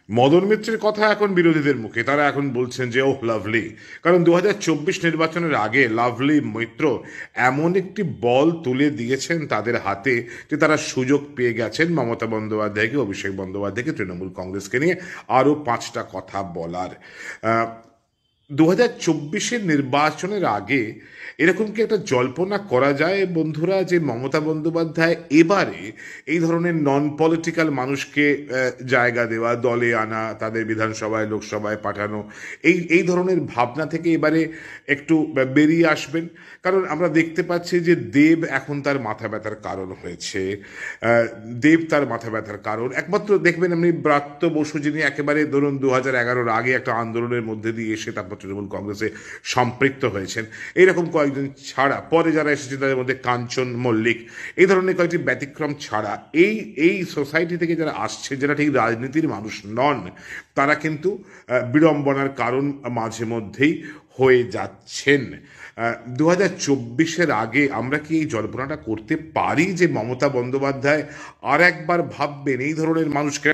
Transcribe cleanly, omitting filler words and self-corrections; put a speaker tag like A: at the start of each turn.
A: মদন মিত্রের কথা এখন বিরোধীদের মুখে, তারা এখন বলছেন যে ওহ লাভলি, কারণ 2024 নির্বাচনের আগে লাভলি মিত্র এমন একটি বল তুলে দিয়েছেন তাদের হাতে যে তারা সুযোগ পেয়ে গেছেন মমতা বন্দ্যোপাধ্যায়কে, অভিষেক বন্দ্যোপাধ্যায়কে, তৃণমূল কংগ্রেসকে নিয়ে আরও 5টা কথা বলার। 2024 নির্বাচনের আগে এরকম কি একটা জল্পনা করা যায় বন্ধুরা যে মমতা বন্দ্যোপাধ্যায় এবারে এই ধরনের নন পলিটিক্যাল মানুষকে জায়গা দেওয়া, দলে আনা, তাদের বিধানসভায় লোকসভায় পাঠানো, এই ধরনের ভাবনা থেকে এবারে একটু বেরিয়ে আসবেন? কারণ আমরা দেখতে পাচ্ছি যে দেব এখন তার মাথা ব্যথার কারণ হয়েছে। দেব তার মাথা ব্যথার কারণ একমাত্র দেখবেন আপনি ব্রাত্য বসু, যিনি একেবারে ধরুন 2011-র আগে একটা আন্দোলনের মধ্যে দিয়ে এসে তারপর তৃণমূল কংগ্রেসে সম্পৃক্ত হয়েছেন, এইরকম কয়েকজন ছাড়া পরে যারা এসেছেন তাদের মধ্যে কাঞ্চন মল্লিক, এই ধরনের কয়েকটি ব্যতিক্রম ছাড়া এই সোসাইটি থেকে যারা আসছে, যারা ঠিক রাজনীতির মানুষ নন, তারা কিন্তু বিড়ম্বনার কারণ মাঝে মধ্যেই হয়ে যাচ্ছেন। 2024-এর আগে আমরা কি এই জল্পনাটা করতে পারি যে মমতা বন্দ্যোপাধ্যায় আর একবার ভাববেন এই ধরনের মানুষকে?